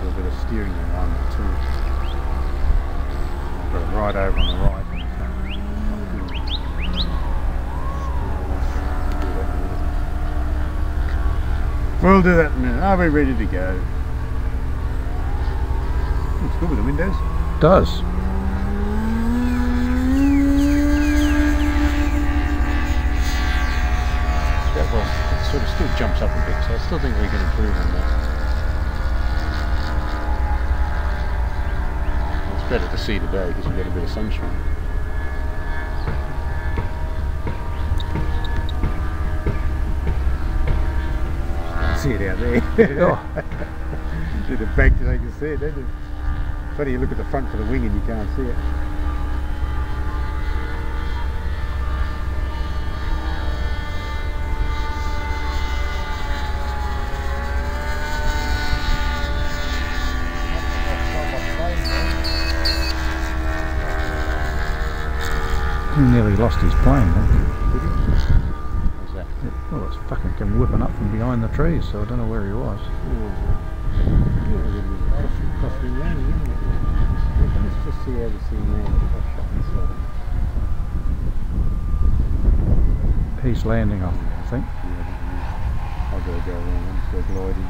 do a bit of steering around the tool. I've got it right over on the right. We'll do that in a minute. Are we ready to go? Looks good with the windows. Does. Yeah, well, it sort of still jumps up a bit, so I still think we can improve on that. It's better to see today because we've got a bit of sunshine. See it out there. Oh. See the bank that they can see it, don't you? Funny, you look at the front for the wing and you can't see it. He nearly lost his plane, didn't he? What's that? Well, it's fucking came whipping up from behind the trees, so I don't know where he was. Crossing landing, isn't it? Let's just see how the scene lands. He's landing, I think. I've got to go around, I'm just go gliding.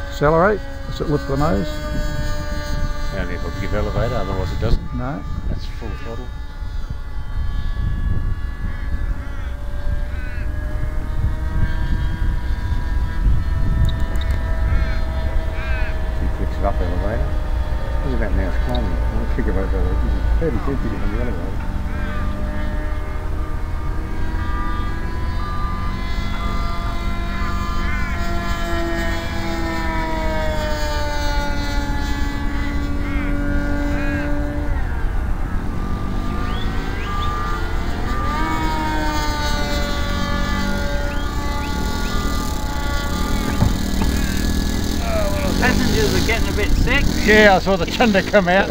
Accelerate. Does it lift the nose? Only if I give elevator, otherwise it doesn't. No. That's full throttle. He flicks it up elevator. Look at that now, it's climbing. I'll figure out that it's 30 feet on the elevator. Passengers are getting a bit sick. Yeah, I saw the chunder come out.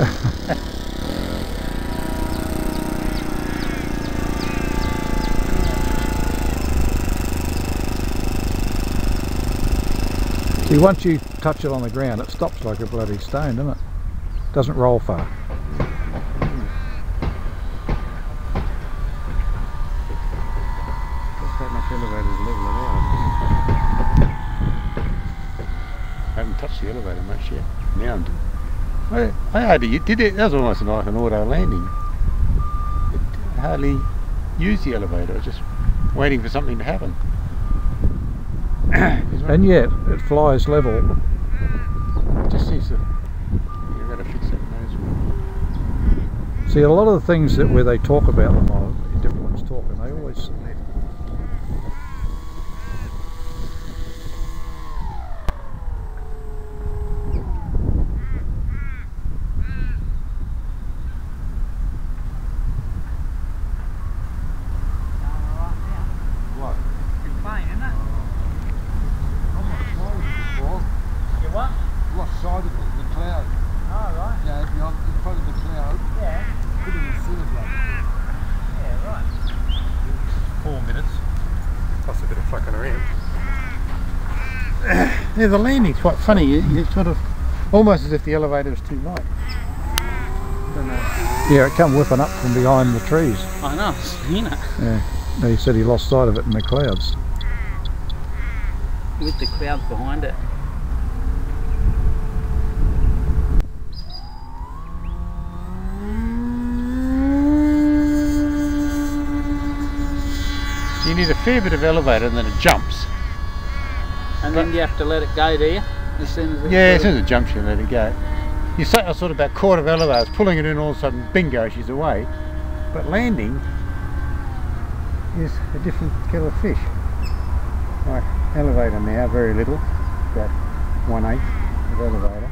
See, once you touch it on the ground, it stops like a bloody stone, doesn't it? Doesn't roll far. Just that much elevator's level it out. I haven't touched the elevator much yet. Now I'm doing. I hardly did it. That was almost like an auto landing. I hardly used the elevator. I was just waiting for something to happen. And yet, it flies level. It just seems to. You've got to fix that nose. See, a lot of the things that where they talk about them, or different ones talking, they always. Lost sight of it in the cloud. Oh, right. Yeah, beyond in front of the cloud. Yeah. Put it in cinema. Yeah, right. 4 minutes. Plus a bit of fucking around. Yeah, the landing's quite funny. You sort of almost as if the elevator was too light. I don't know. Yeah, it come whipping up from behind the trees. I know, I've seen it. Yeah. He said he lost sight of it in the clouds. With the clouds behind it. You need a fair bit of elevator and then it jumps. And then you have to let it go, do you? As soon as it Yeah, as soon as it jumps you let it go. You say I sort of about quarter of elevator, I was pulling it in, all of a sudden bingo, she's away. But landing is a different kettle of fish. Right, elevator now, very little, about 1/8 of elevator.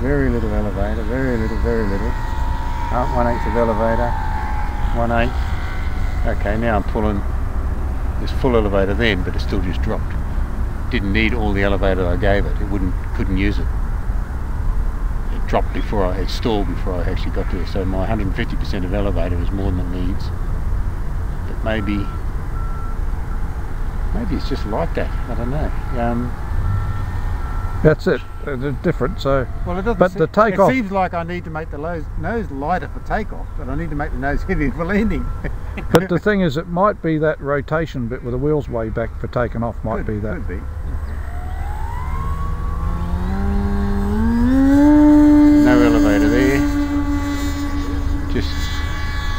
Very little elevator, very little, very little. 1/8 of elevator, 1/8. Okay, now I'm pulling this full elevator then, but it still just dropped. Didn't need all the elevator I gave it. It couldn't use it. It dropped before I had stalled before I actually got there. So my 150% of elevator is more than it needs. But maybe it's just like that. I don't know. That's it. It's different. So, well, it doesn't. but the takeoff. It seems like I need to make the nose lighter for takeoff, but I need to make the nose heavier for landing. But the thing is, it might be that rotation bit with the wheels way back for taking off. Might be that. Could be. No elevator there. Just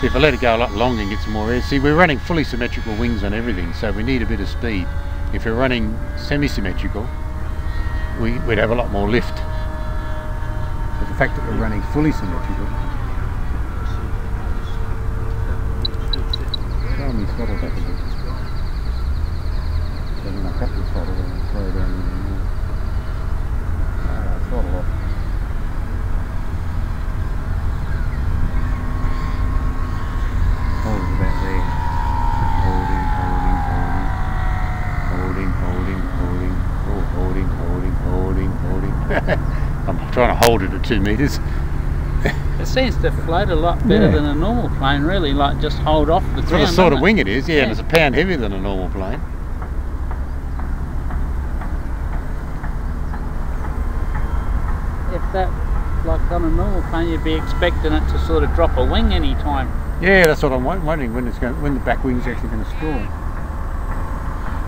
if I let it go a lot longer and get some more air. See, we're running fully symmetrical wings on everything, so we need a bit of speed. If we're running semi-symmetrical, we'd have a lot more lift. But the fact that we're running fully symmetrical. Tell me throttle back a bit. So when I cut the throttle and slow down even more. Throttle off. Hold it about there. Holding. I'm trying to hold it at 2 meters. It seems to float a lot better than a normal plane, really, like just hold off the ground. That's the sort of wing it is, yeah, and it's a pound heavier than a normal plane. If that, like on a normal plane, you'd be expecting it to sort of drop a wing any time. Yeah, that's what I'm wondering, when the back wing's actually going to stall.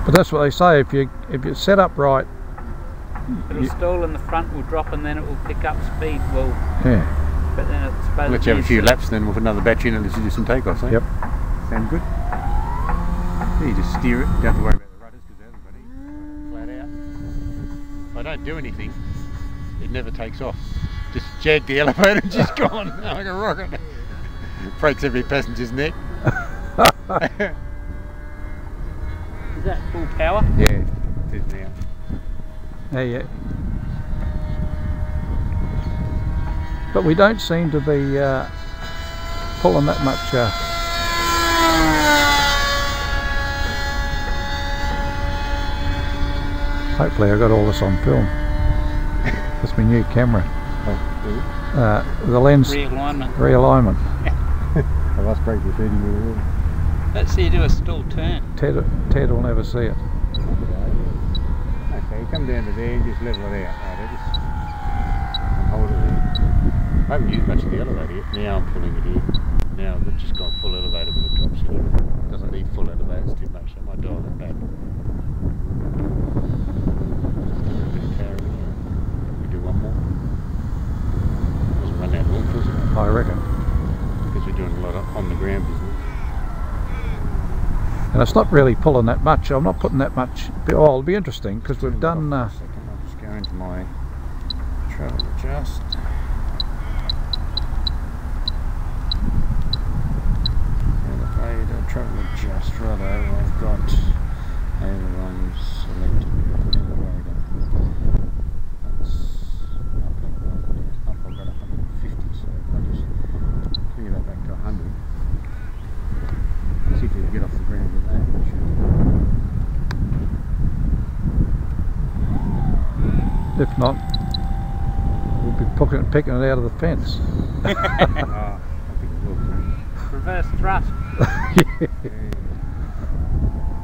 But that's what they say. If you set up right, it'll stall and the front will drop, and then it will pick up speed. Well, yeah. But then it's supposed Let you have a few laps, then we'll put another battery in and let's do some takeoffs. Eh? Yep. Sound good? Yeah, you just steer it. Don't have to worry about the rudders because everybody flat out. If I don't do anything, it never takes off. Just jag the elevator and just gone like a rocket. Breaks every passenger's neck. Is that full power? Yeah, it is now. Yeah. But we don't seem to be pulling that much. Hopefully I got all this on film. That's my new camera. The lens realignment. I must break the 30 year rule. Let's see you do a stall turn. Ted will never see it. Okay, you come down to there and just level it out. Right, just hold it there. I haven't used much of the elevator yet. Now I'm pulling it in. Now we've just got full elevator, but it drops in. It doesn't need full elevator, it's too much. I might dial it back. Just a bit of power in here. We do one more. Doesn't run out long, does it? I reckon. Because we're doing a lot of on the ground business. And it's not really pulling that much. I'm not putting that much. Oh, it'll be interesting because we've done. I'll just go into my travel adjust. Elevator, travel adjust. Righto, I've got ailerons selected. That's up and up. I've got 150, so if I just clear that back to 100. See if we can get off the ground with that. If not, we'll be picking it out of the fence. I think it will be. Reverse thrust. Yeah.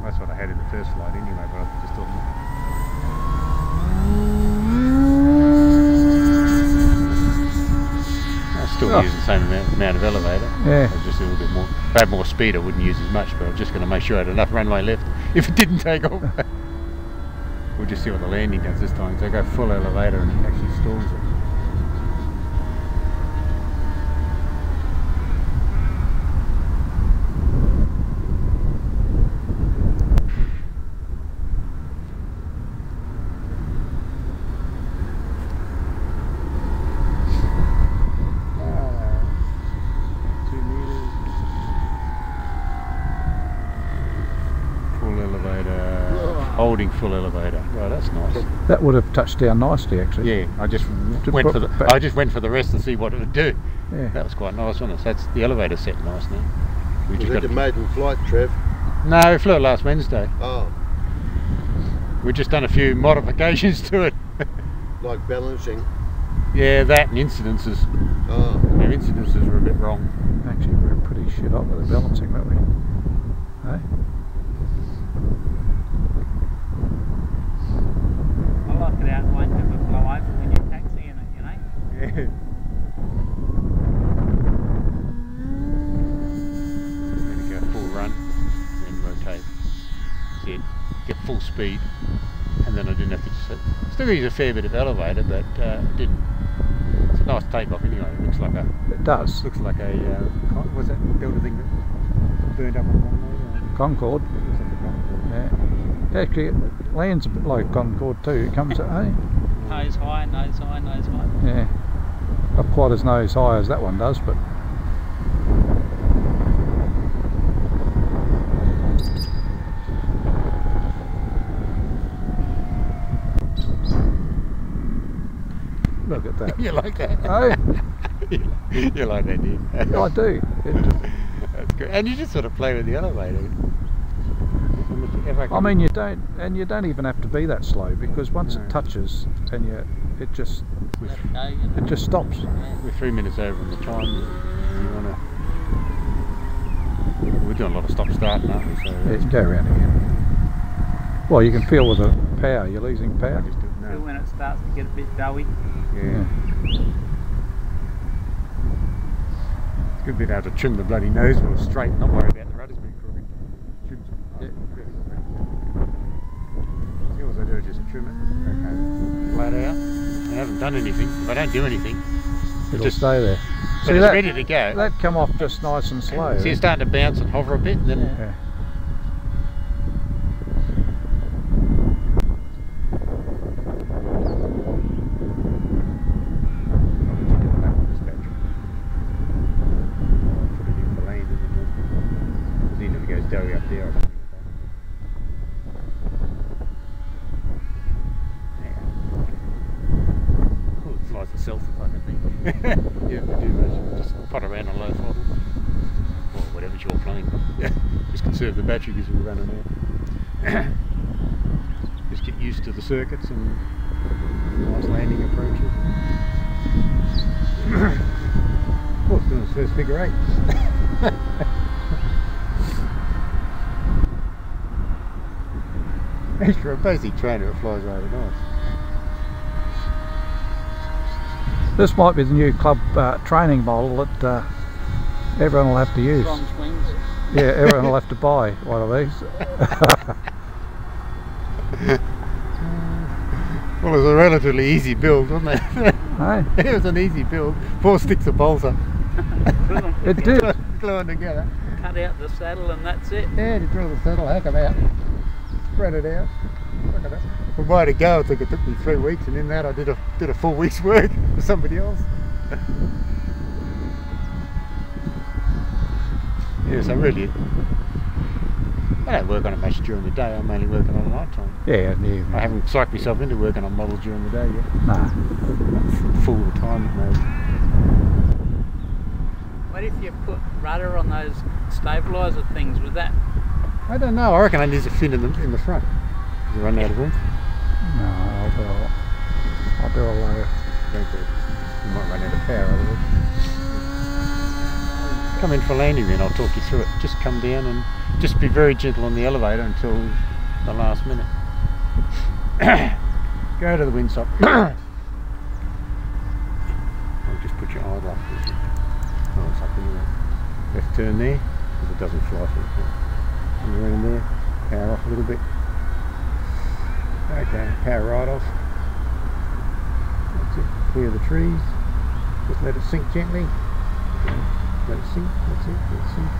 That's what I had in the first flight anyway, but I just thought. I still use the same amount of elevator. Yeah. Just a little bit more. If I had more speed, I wouldn't use as much, but I'm just going to make sure I had enough runway left if it didn't take off. We'll just see what the landing does this time. So I go full elevator and it actually stalls it. Holding full elevator. Well, that's nice. That would have touched down nicely, actually. Yeah, I just went for the rest to see what it would do. Yeah. That was quite nice, wasn't it? That's the elevator set nice now. We Was just it got a maiden flight, Trev? No, we flew it last Wednesday. Oh, We've just done a few modifications to it. like balancing. Yeah, that and incidences. Oh. Our incidences were a bit wrong. Actually, we were pretty shit up with the balancing, weren't we? Hey? I like it out and won't have a blow over when you're taxiing it, you know? Yeah. Going to go full run, then rotate. Get full speed, and then I didn't have to. Still use a fair bit of elevator, but it didn't. It's a nice takeoff anyway. It looks like a. It does. Looks like a. What's that builder thing that burned up on the runway? Concorde. It looks like a Concorde. Yeah. Actually, it lands a bit like Concorde too. It comes at, hey? Nose high, nose high, nose high. Yeah. Not quite as nose high as that one does, but. Look at that. You like that? Oh, You like that, do you? yeah, I do. That's good. And you just sort of play with the elevator. I mean, you don't even have to be that slow, because once No. it touches, and it just Let it go, you know. it just stops. We're 3 minutes over on the time. You want to? We're doing a lot of stop-start, aren't we? So Yeah, go around again. Well, you can feel with the power, you're losing power. just do it Feel now. when it starts to get a bit doughy. Yeah. It's good being able to trim the bloody nose wheel straight, not worry about the rudders being crooked. Trim Yeah. See, all I do is just trim it, okay, flat out. I haven't done anything. If I don't do anything, It'll just stay there. but See, it's that, ready to go. that come off just nice and slow. See, it's starting to bounce and hover a bit, and then Yeah. doughy up there. Oh, it flies itself if I can think. Yeah, we do much. Just pot around on low throttle. Or whatever's your plane. Just conserve the battery because we're running out. Just get used to the circuits and nice landing approaches. Oh, it's doing its first figure eight. For a basic trainer, it flies rather nice. This might be the new club training model that everyone will have to use. Strong swings. Yeah, everyone will have to buy one of these. Well, it was a relatively easy build, wasn't it? Hey? It was an easy build. 4 sticks of balsa. It did. Gluing together. Cut out the saddle and that's it. Yeah, to drill the saddle, hack them out, spread it out. Look at that. From way to go, I think it took me 3 weeks, and in that I did a full week's work for somebody else. Yes, I really. I don't work on it much during the day. I'm mainly working on it at night time. Yeah, in the evening. I haven't psyched myself into working on models during the day yet. Nah. Full the time maybe. What if you put rudder on those stabiliser things with that? I don't know. I reckon I need a fin in the front. You run out of room. No, I'll do a low. Don't do it. You might run out of power otherwise. Come in for landing then, I'll talk you through it. Just come down and just be very gentle on the elevator until the last minute. Go to the windsock. I'll just put your idle up. Oh, it's up anyway. Left turn there, because it doesn't fly for it. And around there, power off a little bit. Okay, power right off. That's it. Clear the trees. Just let it sink gently. Let it sink. That's it. Let it sink.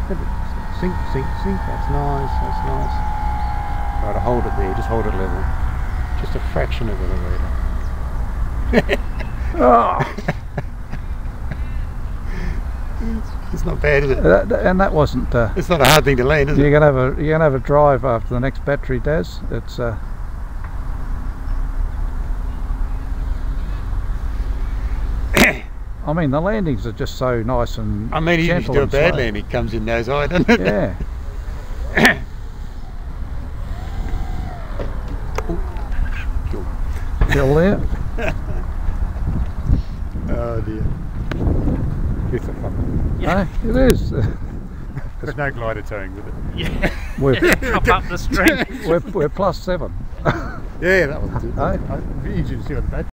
Let it sink, sink, sink. That's nice. That's nice. Try to hold it there. Just hold it level. Just a fraction of it away. Oh. It's not bad, is it? And that wasn't. It's not a hard thing to land, is it? You're gonna have a drive after the next battery, Daz. It's. I mean, the landings are just so nice and I mean, even if you gentle do a and bad slow. landing, it comes in nose high, doesn't it? Yeah. Cool. Still there. Oh dear. It's a fun. Yeah. Eh? It is. There's no glider towing with it. Yeah. We're, Chop up the string. we're +7. Yeah, that was it. Aye. Easy to see on the badge.